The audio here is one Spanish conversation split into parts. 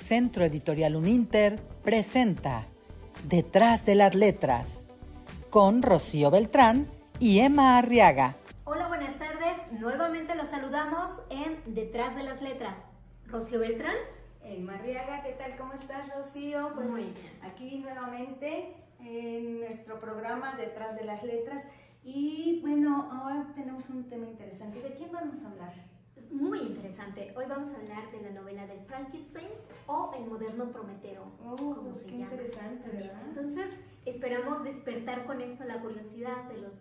Centro Editorial Uninter presenta Detrás de las Letras con Rocío Beltrán y Emma Arriaga. Hola, buenas tardes. Nuevamente los saludamos en Detrás de las Letras. Rocío Beltrán. Emma Arriaga, ¿qué tal? ¿Cómo estás, Rocío? Pues muy bien. Aquí nuevamente en nuestro programa Detrás de las Letras. Y bueno, ahora tenemos un tema interesante. ¿De quién vamos a hablar? Muy interesante. Hoy vamos a hablar de la novela de Frankenstein o El moderno Prometeo, como se llama. Interesante, ¿verdad? Entonces, esperamos despertar con esto la curiosidad de los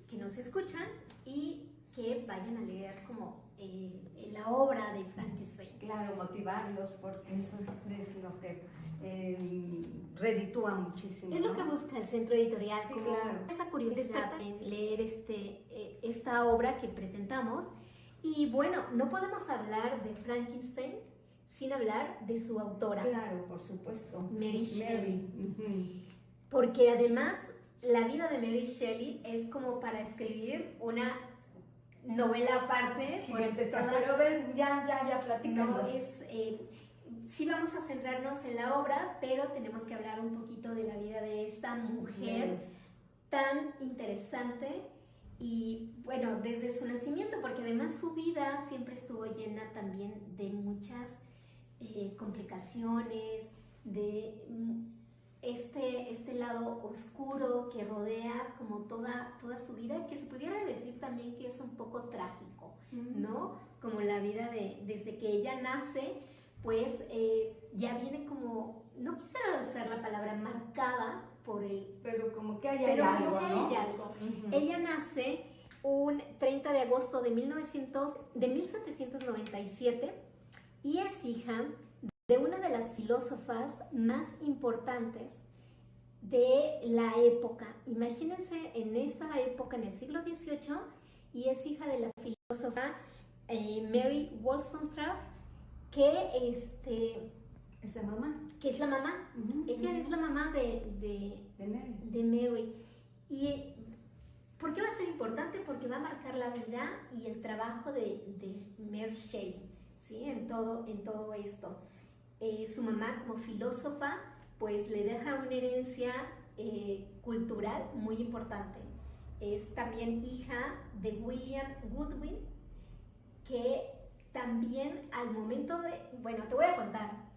que nos escuchan y que vayan a leer como la obra de Frankenstein. Claro, motivarlos, porque eso es lo que reditúa muchísimo. Es lo que busca el centro editorial, Sí, como claro. esa curiosidad en leer esta obra que presentamos. Y bueno, no podemos hablar de Frankenstein sin hablar de su autora. Claro, por supuesto. Mary Shelley. Uh-huh. Porque además la vida de Mary Shelley es como para escribir una novela aparte. Gigantesca, pero a ver, ya platicamos. Sí vamos a centrarnos en la obra, pero tenemos que hablar un poquito de la vida de esta mujer tan interesante. Y bueno, desde su nacimiento, porque además su vida siempre estuvo llena también de muchas complicaciones, de este lado oscuro que rodea como toda su vida, que se pudiera decir también que es un poco trágico, ¿no? Como la vida desde que ella nace, pues ya viene como, no quisiera usar la palabra marcada, pero como que hay algo, ¿no? Uh-huh. Ella nace un 30 de agosto de 1797 y es hija de una de las filósofas más importantes de la época. Imagínense en esa época, en el siglo XVIII, y es hija de la filósofa Mary Wollstonecraft, que ¿Es la mamá? Que es la mamá. Uh-huh. Ella es la mamá de Mary. ¿Y por qué va a ser importante? Porque va a marcar la vida y el trabajo de Mary Shelley, ¿sí? En todo esto. Su mamá, como filósofa, pues le deja una herencia cultural muy importante. Es también hija de William Godwin, que también al momento te voy a contar.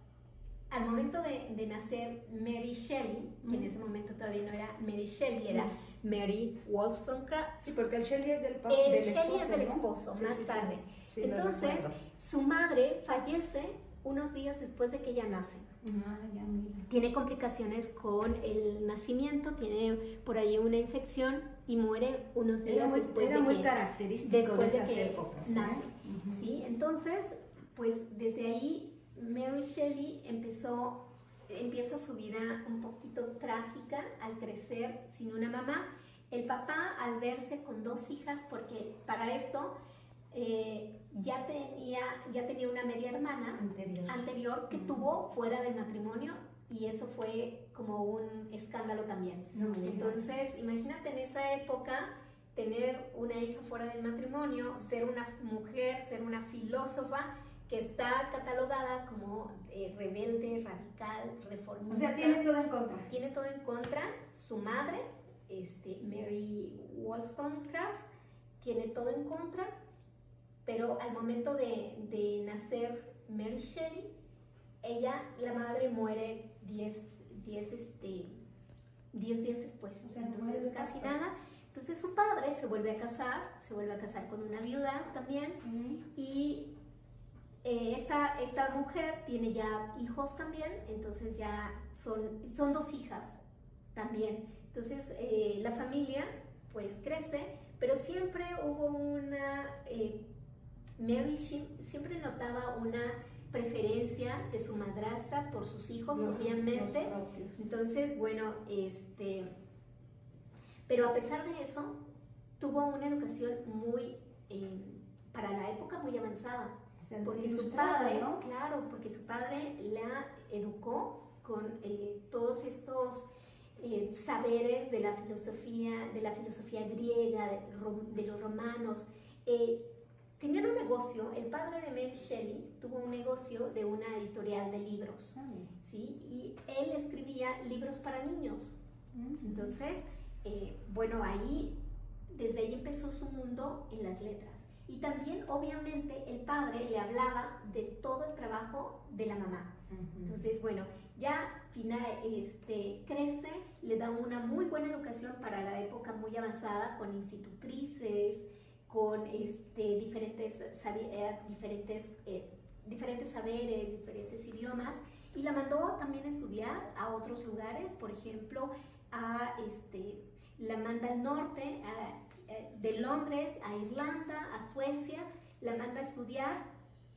Al momento de nacer Mary Shelley, que en ese momento todavía no era Mary Shelley, era Mary Wollstonecraft. Sí, porque el Shelley es del Shelley esposo, es del ¿no? esposo, Sí, más tarde. Sí, entonces, su madre fallece unos días después de que ella nace. Ya, mira. Tiene complicaciones con el nacimiento, tiene por ahí una infección y muere unos días después Era muy característico de esas épocas, nace. Uh-huh. ¿Sí? Entonces, pues desde ahí Mary Shelley empieza su vida un poquito trágica al crecer sin una mamá. El papá, al verse con dos hijas, porque para esto ya tenía una media hermana anterior que tuvo fuera del matrimonio, y eso fue como un escándalo también. Entonces, imagínate en esa época tener una hija fuera del matrimonio, ser una mujer, ser una filósofa que está catalogada como rebelde, radical, reformista. O sea, tiene todo en contra. Tiene todo en contra. Su madre, Mary Wollstonecraft, tiene todo en contra, pero al momento de nacer Mary Shelley, la madre muere 10 días después. O sea, entonces casi nada. Entonces su padre se vuelve a casar con una viuda también, y esta mujer tiene ya hijos también, entonces ya son dos hijas también. Entonces la familia pues crece, pero siempre hubo Mary siempre notaba una preferencia de su madrastra por sus hijos, obviamente. Entonces, bueno, pero a pesar de eso, tuvo una educación para la época muy avanzada. Porque su padre, ¿no? Claro, porque su padre la educó con todos estos saberes de la filosofía griega, de los romanos. tenían un negocio. El padre de Mary Shelley tuvo un negocio de una editorial de libros, ¿sí? Y él escribía libros para niños. Entonces, bueno, desde ahí empezó su mundo en las letras. Y también, obviamente, el padre le hablaba de todo el trabajo de la mamá. Entonces, bueno, ya crece, le da una muy buena educación para la época muy avanzada, con institutrices, con diferentes saberes, diferentes idiomas, y la mandó también a estudiar a otros lugares. Por ejemplo, la manda al norte, de Londres a Irlanda, a Suecia, la manda a estudiar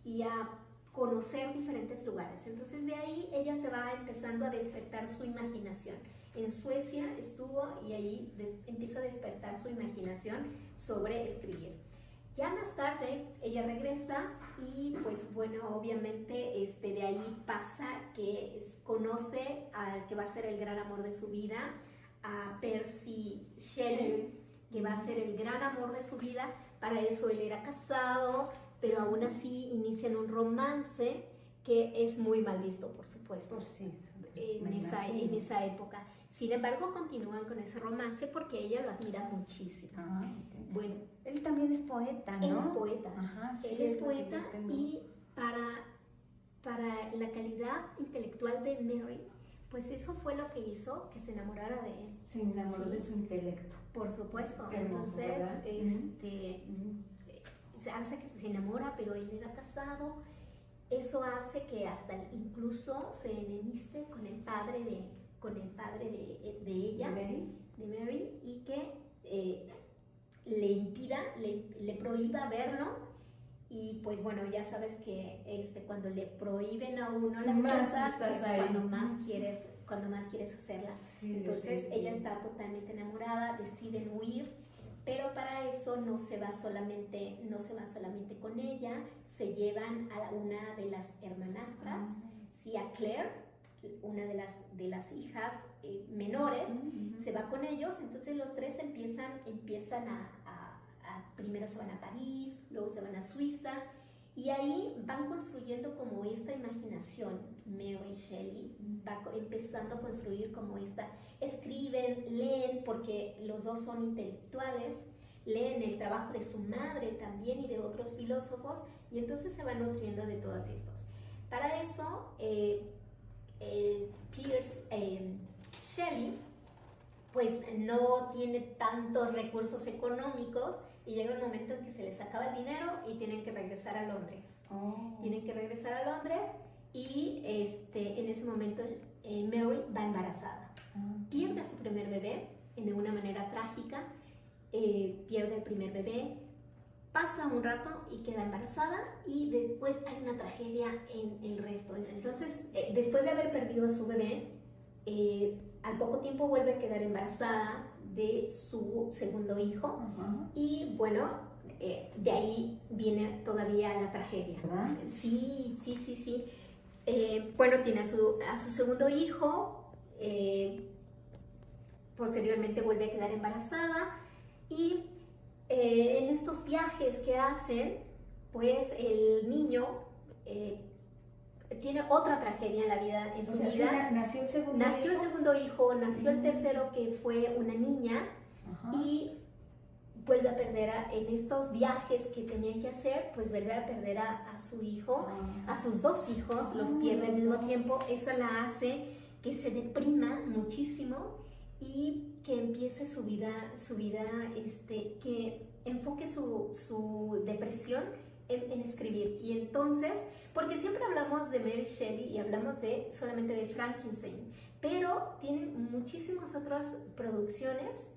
y a conocer diferentes lugares. Entonces de ahí ella se va empezando a despertar su imaginación. En Suecia estuvo y ahí empieza a despertar su imaginación sobre escribir. Ya más tarde ella regresa y pues bueno, obviamente de ahí pasa que conoce al que va a ser el gran amor de su vida, a Percy Shelley, que va a ser el gran amor de su vida. Para eso él era casado, pero aún así inician un romance que es muy mal visto, por supuesto, en esa época. Sin embargo, continúan con ese romance porque ella lo admira muchísimo. Bueno, él también es poeta, ¿no? Él es poeta. Él es poeta, y para la calidad intelectual de Mary, pues eso fue lo que hizo que se enamorara de él. Se enamoró de su intelecto. Por supuesto. Hermoso, entonces, hace que se enamora, pero él era casado. Eso hace que hasta incluso se enemiste con el padre de ella, de Mary, y que le impida, le prohíba verlo. Y pues bueno, ya sabes que cuando le prohíben a uno las cosas es cuando más quieres hacerla. Entonces ella está totalmente enamorada, deciden huir, pero para eso no se va solamente con ella, se llevan a una de las hermanastras, sí, a Claire, una de las hijas menores, se va con ellos. Entonces los tres empiezan primero se van a París, luego se van a Suiza, y ahí van construyendo como esta imaginación. Mary Shelley va empezando a construir como escriben, leen, porque los dos son intelectuales, leen el trabajo de su madre también y de otros filósofos, y entonces se van nutriendo de todos estos. Para eso, Percy Shelley pues no tiene tantos recursos económicos, y llega un momento en que se les acaba el dinero y tienen que regresar a Londres. Y en ese momento Mary va embarazada. Pierde a su primer bebé de una manera trágica, pierde el primer bebé, pasa un rato y queda embarazada, y después hay una tragedia en el resto. Entonces, después de haber perdido a su bebé, al poco tiempo vuelve a quedar embarazada de su segundo hijo. Y bueno, de ahí viene todavía la tragedia. ¿Verdad? Sí. Bueno, tiene a su segundo hijo, posteriormente vuelve a quedar embarazada, y en estos viajes que hacen, pues el niño tiene otra tragedia en la vida, en su vida. Nació el segundo hijo, nació el tercero, que fue una niña, y vuelve a perder en estos viajes que tenían que hacer, pues vuelve a perder a su hijo, a sus dos hijos, los pierde al mismo tiempo. Eso la hace que se deprima muchísimo y que empiece su vida, que enfoque su depresión en escribir. Y entonces, porque siempre hablamos de Mary Shelley y hablamos solamente de Frankenstein, pero tienen muchísimas otras producciones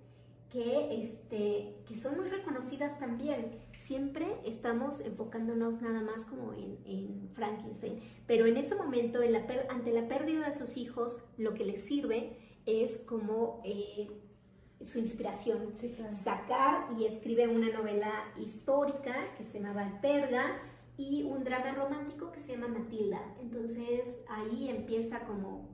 que son muy reconocidas también. Siempre estamos enfocándonos nada más como en Frankenstein, pero en ese momento, ante la pérdida de sus hijos, lo que les sirve es como su inspiración. Sí, claro. Sacar y escribe una novela histórica que se llama Valperga y un drama romántico que se llama Matilda. Entonces ahí empieza como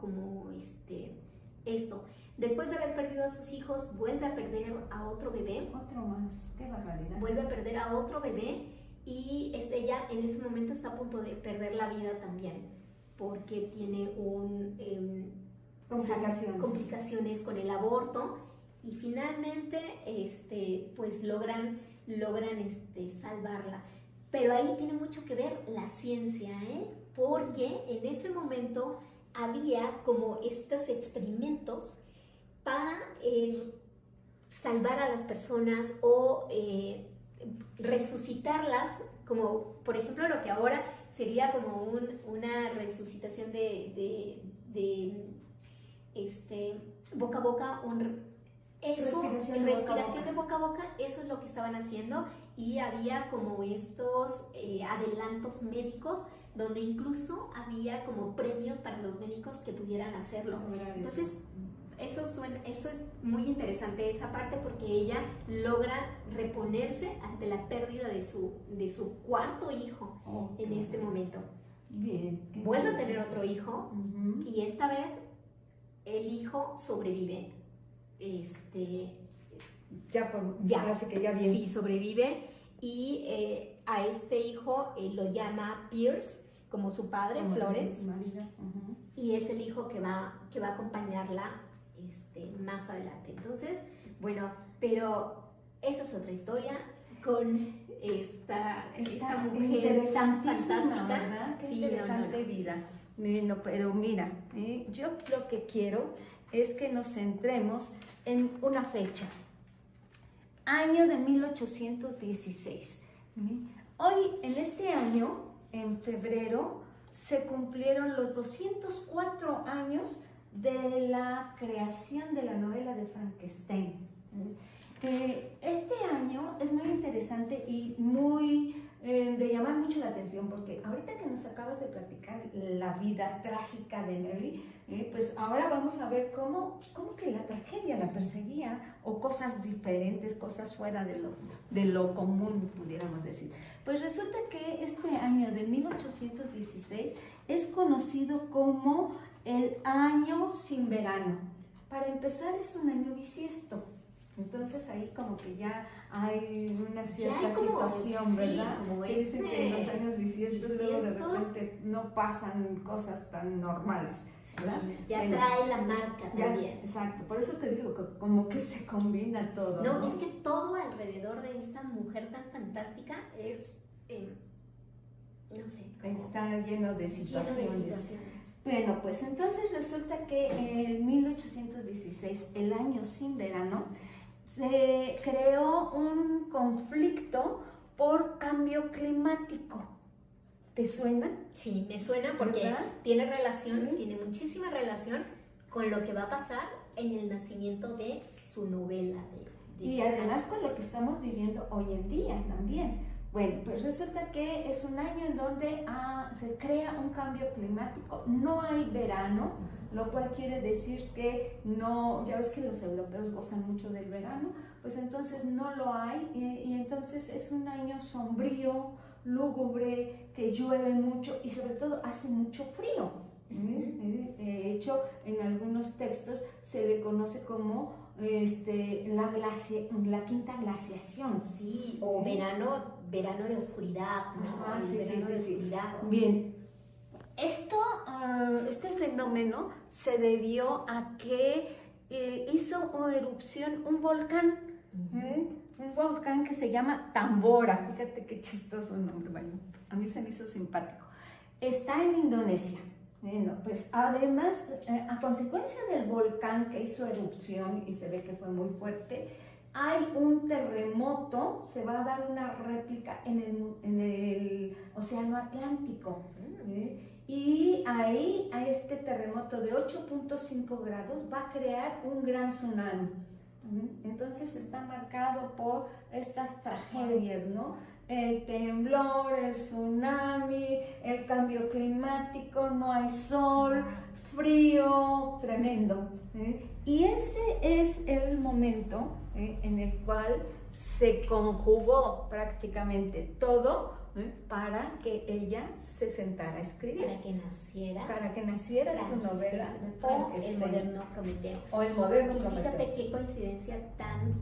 esto. Después de haber perdido a sus hijos, vuelve a perder a otro bebé. Otro más, qué barbaridad. Vuelve a perder a otro bebé, y ella en ese momento está a punto de perder la vida también, porque tiene complicaciones con el aborto, y finalmente pues logran salvarla. Pero ahí tiene mucho que ver la ciencia, porque en ese momento había como estos experimentos para salvar a las personas o resucitarlas, como por ejemplo lo que ahora sería como una resucitación de boca a boca, respiración de boca a boca. Eso es lo que estaban haciendo, y había como estos adelantos médicos donde incluso había como premios para los médicos que pudieran hacerlo. Entonces eso es muy interesante, esa parte, porque ella logra reponerse ante la pérdida de su cuarto hijo en este momento. Bien. Vuelve a tener otro hijo, y esta vez el hijo sobrevive. Parece que ya bien. Sí, sobrevive, y a este hijo lo llama Pierce, como su padre, Florence, y es el hijo que va a acompañarla más adelante. Entonces, bueno, pero esa es otra historia con esta mujer tan fantástica, ¿verdad? Qué interesante vida. Bueno, pero mira, yo lo que quiero es que nos centremos en una fecha, año de 1816. Hoy, en este año, en febrero, se cumplieron los 204 años de la creación de la novela de Frankenstein. Este año es muy interesante y muy de llamar mucho la atención, porque ahorita que nos acabas de platicar la vida trágica de Mary, pues ahora vamos a ver cómo que la tragedia la perseguía, o cosas diferentes, cosas fuera de lo común, pudiéramos decir. Pues resulta que este año de 1816 es conocido como el año sin verano. Para empezar, es un año bisiesto. Entonces ahí como que ya hay una cierta situación, ¿verdad? Dicen que en los años bisiestos luego de repente no pasan cosas tan normales, ¿verdad? Sí, ya trae la marca también. Exacto, por eso te digo que como que se combina todo. No, es que todo alrededor de esta mujer tan fantástica es, no sé, está lleno de situaciones. Bueno, pues entonces resulta que en 1816, el año sin verano, se creó un conflicto por cambio climático. ¿Te suena? Sí, me suena, porque ¿verdad? Tiene muchísima relación con lo que va a pasar en el nacimiento de su novela. Y además con lo que estamos viviendo hoy en día también. Bueno, pues resulta que es un año en donde se crea un cambio climático, no hay verano, lo cual quiere decir que no, ya ves que los europeos gozan mucho del verano, pues entonces no lo hay, y entonces es un año sombrío, lúgubre, que llueve mucho y sobre todo hace mucho frío. De hecho, en algunos textos se le conoce como la quinta glaciación. Sí, o verano de oscuridad, ¿no? Sí. Oscuridad. Bien, este fenómeno se debió a que hizo una erupción un volcán, un volcán que se llama Tambora. Fíjate qué chistoso nombre, bueno, a mí se me hizo simpático. Está en Indonesia. Bueno, pues además, a consecuencia del volcán que hizo erupción y se ve que fue muy fuerte, hay un terremoto, se va a dar una réplica en el Océano Atlántico. Y ahí, a este terremoto de 8.5 grados va a crear un gran tsunami. Entonces está marcado por estas tragedias, ¿no? El temblor, el tsunami, el cambio climático, no hay sol, frío, tremendo. Y ese es el momento en el cual se conjugó prácticamente todo para que ella se sentara a escribir. Para que naciera su novela. O El moderno Prometeo. O El moderno Prometeo. Fíjate qué coincidencia tan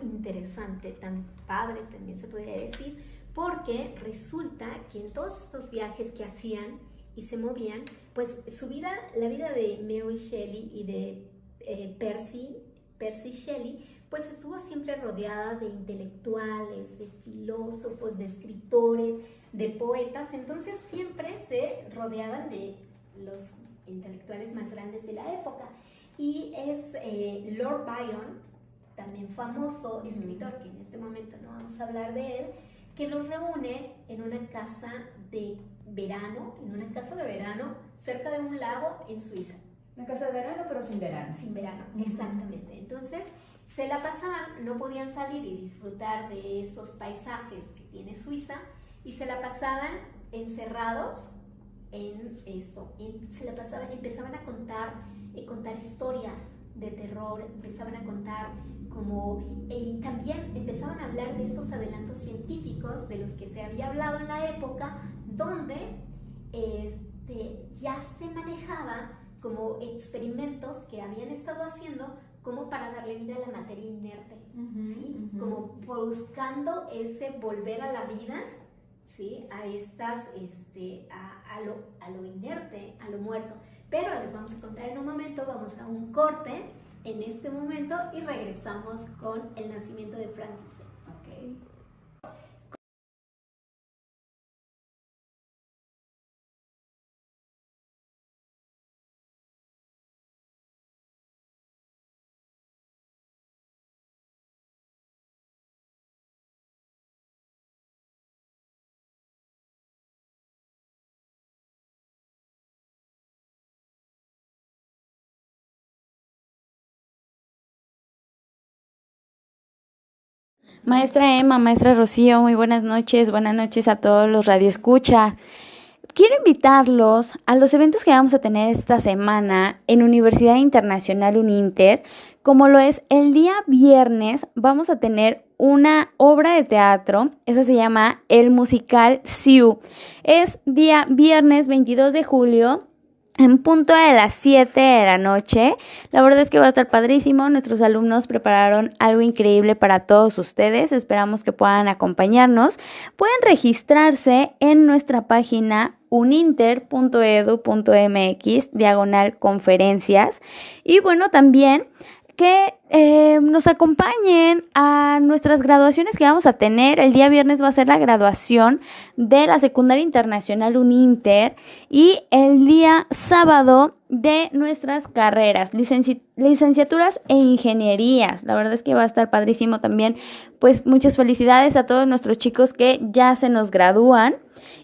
interesante, tan padre también se podría decir, porque resulta que en todos estos viajes que hacían y se movían, pues la vida de Mary Shelley y de Percy Shelley, pues estuvo siempre rodeada de intelectuales, de filósofos, de escritores, de poetas. Entonces siempre se rodeaban de los intelectuales más grandes de la época. Y es Lord Byron, también famoso escritor, que en este momento no vamos a hablar de él, que los reúne en una casa de verano, cerca de un lago en Suiza. Una casa de verano, pero sin verano. Sin verano, exactamente. Entonces, se la pasaban, no podían salir y disfrutar de esos paisajes que tiene Suiza, y se la pasaban encerrados en esto. Empezaban a contar historias de terror, empezaban a contar y también empezaban a hablar de estos adelantos científicos de los que se había hablado en la época, donde ya se manejaba como experimentos que habían estado haciendo como para darle vida a la materia inerte, ¿sí? Como buscando ese volver a la vida, ¿sí? A lo inerte, a lo muerto. Pero les vamos a contar en un momento, vamos a un corte en este momento y regresamos con el nacimiento de Frankenstein. Okay. Maestra Emma, maestra Rocío, muy buenas noches a todos los radioescuchas. Quiero invitarlos a los eventos que vamos a tener esta semana en Universidad Internacional Uninter. Como lo es el día viernes, vamos a tener una obra de teatro, esa se llama El Musical Siu. Es día viernes 22 de julio. En punto de las 7 de la noche. La verdad es que va a estar padrísimo. Nuestros alumnos prepararon algo increíble para todos ustedes. Esperamos que puedan acompañarnos. Pueden registrarse en nuestra página uninter.edu.mx/conferencias. Y bueno, también que nos acompañen a nuestras graduaciones que vamos a tener. El día viernes va a ser la graduación de la Secundaria Internacional Uninter y el día sábado de nuestras carreras, licenciaturas e ingenierías. La verdad es que va a estar padrísimo también. Pues muchas felicidades a todos nuestros chicos que ya se nos gradúan.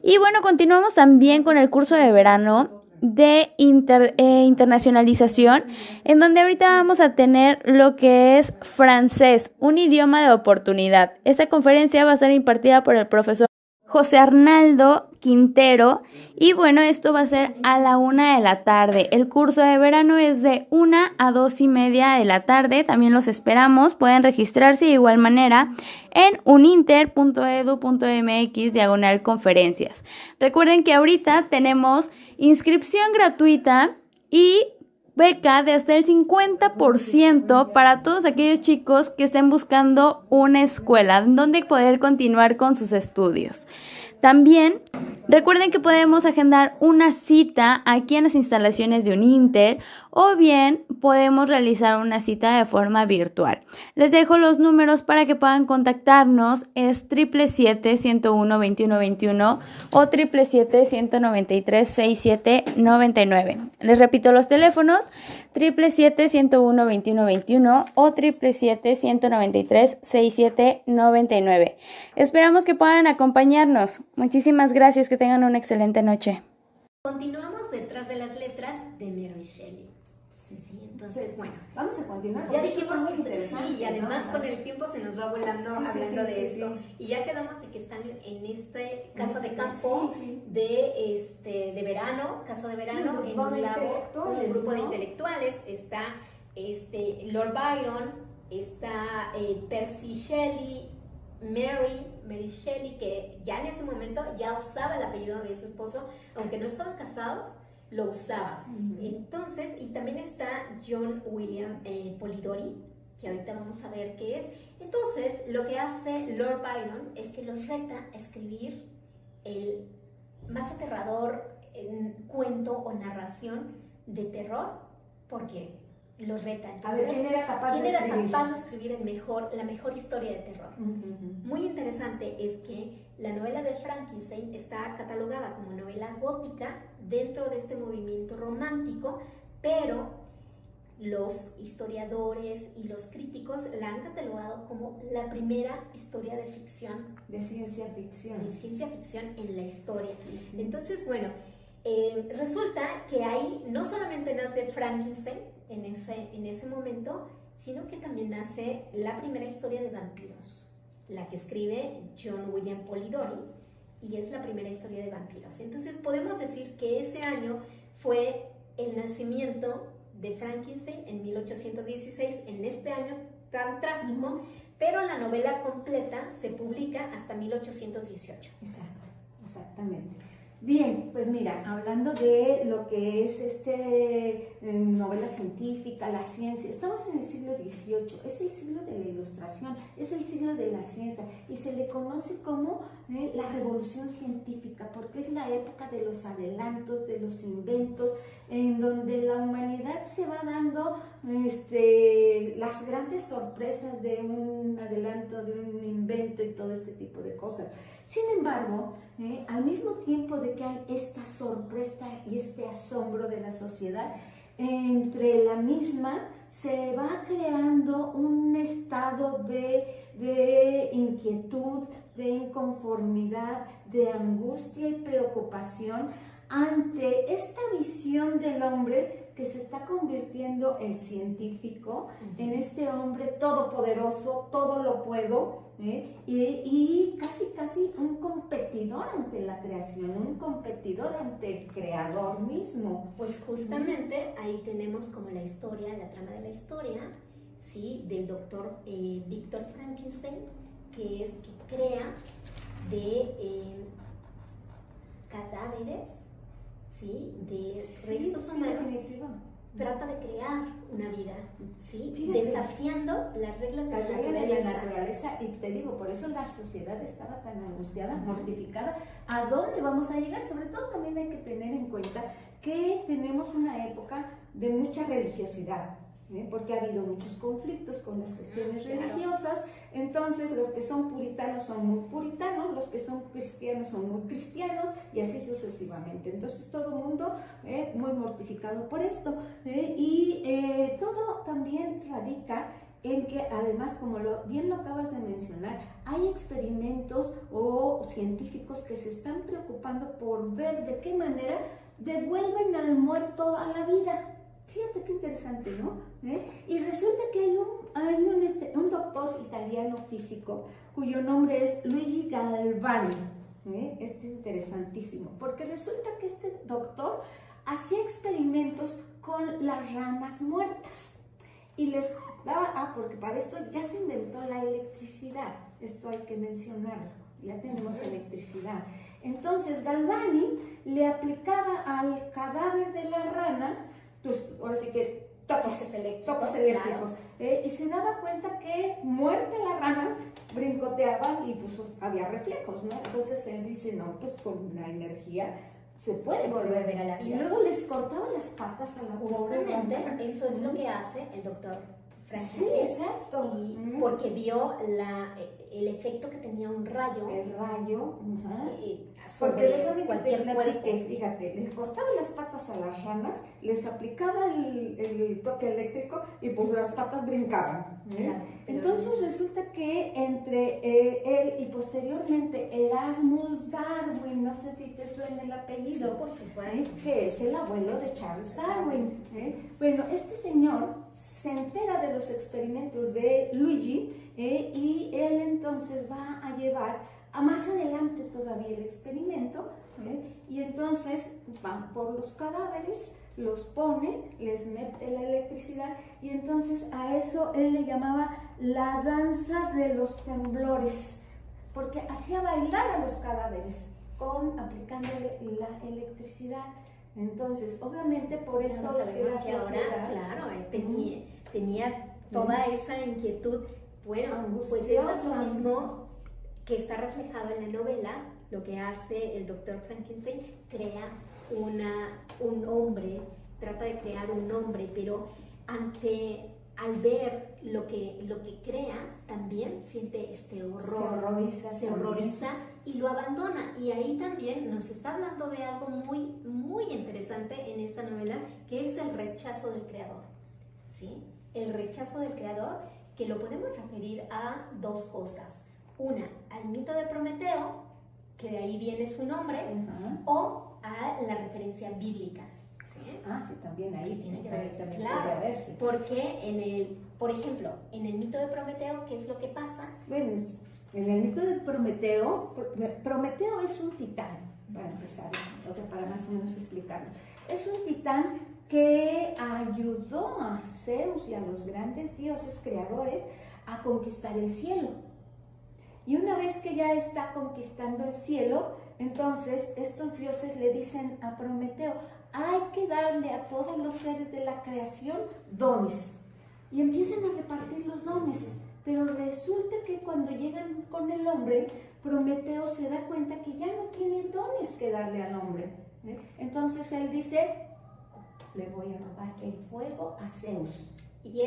Y bueno, continuamos también con el curso de verano de internacionalización, en donde ahorita vamos a tener lo que es francés, un idioma de oportunidad. Esta conferencia va a ser impartida por el profesor José Arnaldo Quintero y bueno, esto va a ser a la 1 de la tarde. El curso de verano es de 1 a 2:30 de la tarde. También los esperamos. Pueden registrarse de igual manera en uninter.edu.mx/conferencias. Recuerden que ahorita tenemos inscripción gratuita y beca de hasta el 50% para todos aquellos chicos que estén buscando una escuela donde poder continuar con sus estudios. También recuerden que podemos agendar una cita aquí en las instalaciones de Uninter o bien podemos realizar una cita de forma virtual. Les dejo los números para que puedan contactarnos. Es 777-101-2121 o 777-193-6799. Les repito los teléfonos: 777-101-2121 o 777-193-6799. Esperamos que puedan acompañarnos. Muchísimas gracias, que tengan una excelente noche. Continuamos detrás de las letras de Mary Shelley. Sí, entonces, bueno. Vamos a continuar. Ya dijimos que sí, y además con el tiempo se nos va volando hablando de esto. Y ya quedamos de que están en este caso de campo de verano, caso de verano, en un lago, un grupo de intelectuales. Está Lord Byron, está Percy Shelley, Mary Shelley, que ya en ese momento ya usaba el apellido de su esposo, aunque no estaban casados, lo usaba. Entonces, y también está John William Polidori, que ahorita vamos a ver qué es. Entonces, lo que hace Lord Byron es que los reta a escribir el más aterrador cuento o narración de terror, porque los reta. Entonces, a ver, ¿quién era capaz de escribir la mejor historia de terror? Muy interesante es que la novela de Frankenstein está catalogada como novela gótica dentro de este movimiento romántico, pero los historiadores y los críticos la han catalogado como la primera historia de ficción. De ciencia ficción. De ciencia ficción en la historia. Sí. Entonces, bueno, resulta que ahí no solamente nace Frankenstein en ese momento, sino que también nace la primera historia de vampiros, la que escribe John William Polidori, y es la primera historia de vampiros. Entonces podemos decir que ese año fue el nacimiento de Frankenstein en 1816, en este año tan trágico, pero la novela completa se publica hasta 1818. Exacto, exactamente. Bien, pues mira, hablando de lo que es novela científica, la ciencia, estamos en el siglo XVIII, es el siglo de la ilustración, es el siglo de la ciencia y se le conoce como la revolución científica porque es la época de los adelantos, de los inventos, en donde la humanidad se va dando las grandes sorpresas de un adelanto, de un invento y todo este tipo de cosas. Sin embargo, al mismo tiempo de que hay esta sorpresa y este asombro de la sociedad, entre la misma se va creando un estado de inquietud, de inconformidad, de angustia y preocupación ante esta visión del hombre que se está convirtiendo en científico, en este hombre todopoderoso, todo lo puedo, y casi un competidor ante la creación, un competidor ante el creador mismo. Pues justamente ahí tenemos como la historia, la trama de la historia, ¿sí? Del doctor Víctor Frankenstein, que crea de cadáveres, ¿sí? De restos humanos, trata de crear una vida, ¿sí? Fíjate, desafiando las reglas de la naturaleza. Y te digo, por eso la sociedad estaba tan angustiada, mortificada. ¿A dónde vamos a llegar? Sobre todo también hay que tener en cuenta que tenemos una época de mucha religiosidad, porque ha habido muchos conflictos con las cuestiones religiosas. Entonces los que son puritanos son muy puritanos, los que son cristianos son muy cristianos, y así sucesivamente. Entonces todo el mundo muy mortificado por esto, y todo también radica en que además, como bien lo acabas de mencionar, hay experimentos o científicos que se están preocupando por ver de qué manera devuelven al muerto a la vida. Fíjate qué interesante, ¿no? Y resulta que hay un doctor italiano físico cuyo nombre es Luigi Galvani. Interesantísimo, porque resulta que este doctor hacía experimentos con las ranas muertas y les daba, porque para esto ya se inventó la electricidad, esto hay que mencionarlo, ya tenemos electricidad. Entonces Galvani le aplicaba al cadáver de la rana, ahora sí que toques eléctricos, claro. Y se daba cuenta que muerta la rana brincoteaba y pues había reflejos, ¿no? Entonces él dice, no, pues con la energía se puede volver a la vida. Y luego les cortaba las patas a la pobre rana. Eso es lo que hace el doctor Frankenstein. Sí, exacto. Y porque vio el efecto que tenía un rayo. El rayo, porque déjame cualquier cuerpo. Fíjate, les cortaba las patas a las ranas, les aplicaba el toque eléctrico y pues las patas brincaban. Claro, entonces resulta que entre él y posteriormente Erasmus Darwin, no sé si te suena el apellido, sí, por supuesto, que es el abuelo de Charles Darwin. Bueno, este señor se entera de los experimentos de Luigi, y él entonces va a llevar a más adelante todavía el experimento, y entonces van por los cadáveres, los pone, les mete la electricidad, y entonces a eso él le llamaba la danza de los temblores, porque hacía bailar a los cadáveres aplicándole la electricidad. Entonces, obviamente por eso es que la sociedad, ahora, claro, tenía toda esa inquietud. Bueno, pues eso es lo mismo que está reflejado en la novela. Lo que hace el doctor Frankenstein, crea un hombre, trata de crear un hombre, pero al ver lo que crea, también siente este horror, se horroriza y lo abandona. Y ahí también nos está hablando de algo muy, muy interesante en esta novela, que es el rechazo del creador, ¿sí? El rechazo del creador, que lo podemos referir a dos cosas. Una, al mito de Prometeo, que de ahí viene su nombre, o a la referencia bíblica. ¿Sí? Sí, también ahí tiene que ver. También claro, ver, sí. Porque por ejemplo, en el mito de Prometeo, ¿qué es lo que pasa? Bueno, en el mito de Prometeo es un titán, para empezar, o sea, para más o menos explicarlo. Es un titán que ayudó a Zeus y a los grandes dioses creadores a conquistar el cielo. Y una vez que ya está conquistando el cielo, entonces estos dioses le dicen a Prometeo: hay que darle a todos los seres de la creación dones. Y empiezan a repartir los dones. Pero resulta que cuando llegan con el hombre, Prometeo se da cuenta que ya no tiene dones que darle al hombre. Entonces él dice: le voy a robar el fuego a Zeus. Y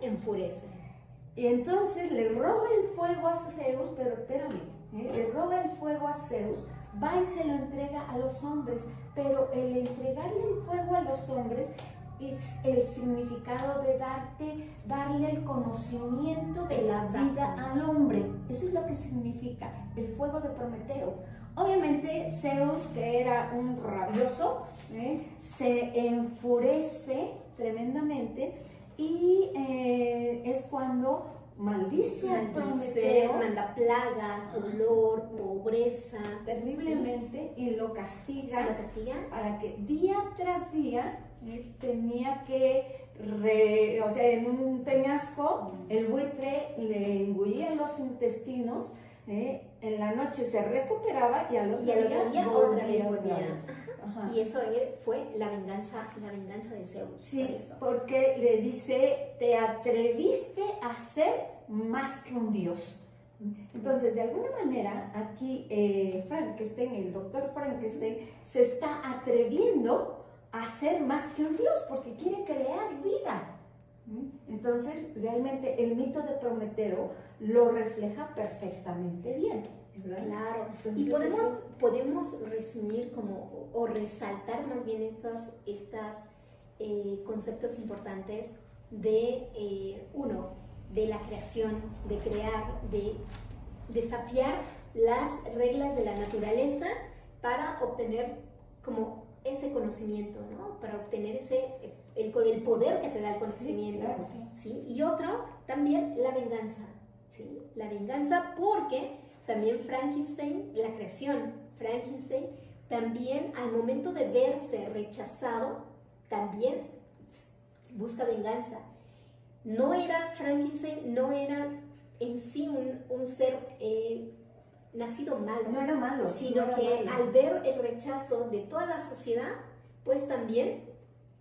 enfurece. Y entonces le roba el fuego a Zeus, pero espérame, le roba el fuego a Zeus, va y se lo entrega a los hombres, pero el entregarle el fuego a los hombres es el significado de darle el conocimiento de la vida al hombre. Eso es lo que significa el fuego de Prometeo. Obviamente Zeus, que era un rabioso, se enfurece tremendamente y es cuando maldice a Prometeo, manda plagas, dolor, pobreza, terriblemente, ¿sí? Y lo castiga para que día tras día tenía que, o sea, en un peñasco, el buitre le engullía los intestinos, en la noche se recuperaba y al otro día otra vez volvía. Y eso fue la venganza de Zeus. Sí, porque le dice: te atreviste a ser más que un dios. Entonces, de alguna manera, aquí Frankenstein, el doctor Frankenstein, se está atreviendo a ser más que un dios porque quiere crear vida. Entonces, realmente el mito de Prometeo lo refleja perfectamente bien, ¿verdad? Claro. Entonces, y podemos resumir o resaltar más bien estos conceptos importantes de de la creación, de crear, de desafiar las reglas de la naturaleza para obtener como ese conocimiento, ¿no? Para obtener el poder que te da el conocimiento, sí, claro. ¿Sí? Y otro, también la venganza, ¿sí? La venganza, porque también Frankenstein, la creación, Frankenstein, también al momento de verse rechazado, también busca venganza. Frankenstein no era en sí un ser nacido malo. No era malo. Sino que al ver el rechazo de toda la sociedad, pues también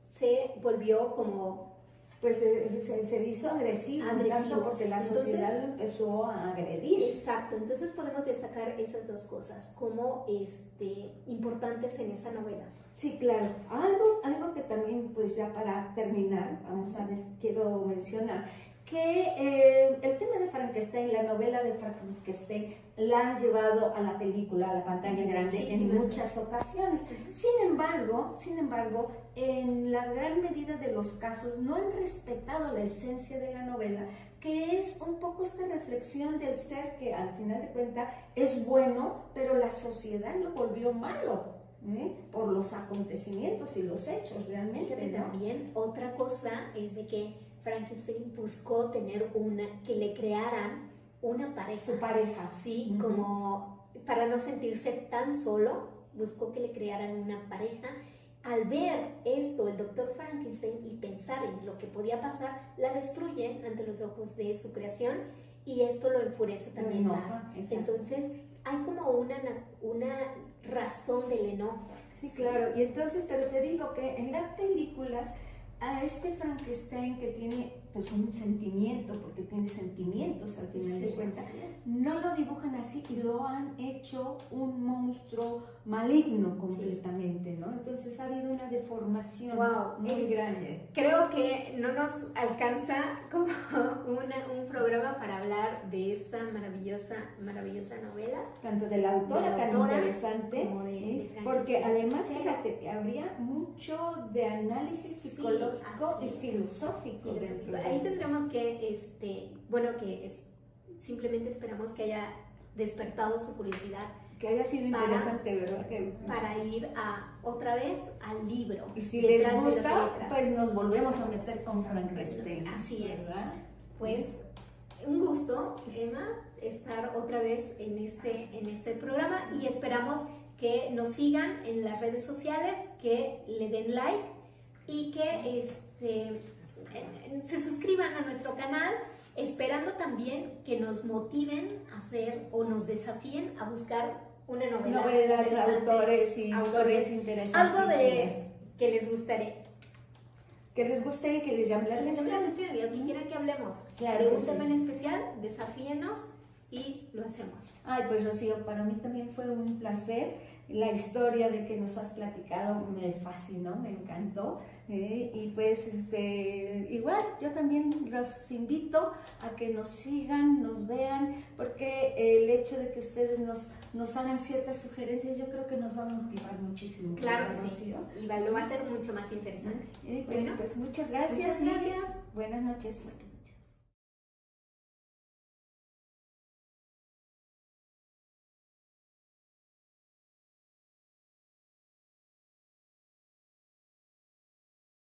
se volvió como... Pues se hizo agresivo. Tanto porque la sociedad lo empezó a agredir. Exacto, entonces podemos destacar esas dos cosas como importantes en esta novela. Sí, claro. Algo que también, pues ya para terminar, quiero mencionar que el tema de Frankenstein, la novela de Frankenstein, la han llevado a la película, a la pantalla grande en muchas ocasiones. Sin embargo, en la gran medida de los casos no han respetado la esencia de la novela, que es un poco esta reflexión del ser que al final de cuentas es bueno, pero la sociedad lo volvió malo. Por los acontecimientos y los hechos realmente, ¿no? También otra cosa es de que Frankenstein buscó que le crearan una pareja. Su pareja. Sí, como para no sentirse tan solo, buscó que le crearan una pareja. Al ver esto, el doctor Frankenstein, y pensar en lo que podía pasar, la destruye ante los ojos de su creación y esto lo enfurece también más. Entonces, hay como una razón del enojo. Sí, claro. Y entonces, pero te digo que en las películas, a este Frankenstein que tiene pues un sentimiento, porque tiene sentimientos al final de cuentas, no lo dibujan así y lo han hecho un monstruo maligno completamente, ¿no? Entonces ha habido una deformación muy grande. Creo que no nos alcanza como un programa para hablar de esta maravillosa novela. Tanto de la autora, tan interesante, como de porque además, fíjate, que habría mucho de análisis psicológico y filosófico. Ahí tendremos que, simplemente esperamos que haya despertado su curiosidad. Que haya sido interesante, ¿verdad? Para ir otra vez al libro. Y si les gusta, pues nos volvemos a meter con Frankenstein. Así es. ¿Verdad? Pues un gusto, Emma, estar otra vez en este programa y esperamos que nos sigan en las redes sociales, que le den like y que se suscriban a nuestro canal, esperando también que nos motiven a hacer o nos desafíen a buscar una novela. Novelas, autores y historias interesantes. Algo que les gustaría. Que les guste y que les llame la atención. Y que quieran que hablemos. Claro, de un tema en especial, desafíenos y lo hacemos. Ay, pues Rocío, para mí también fue un placer. La historia de que nos has platicado me fascinó, me encantó. Y pues igual yo también los invito a que nos sigan, nos vean, porque el hecho de que ustedes nos hagan ciertas sugerencias yo creo que nos va a motivar muchísimo. Claro que sí, y lo va a hacer mucho más interesante. Bueno, pues muchas gracias. Muchas gracias. Buenas noches.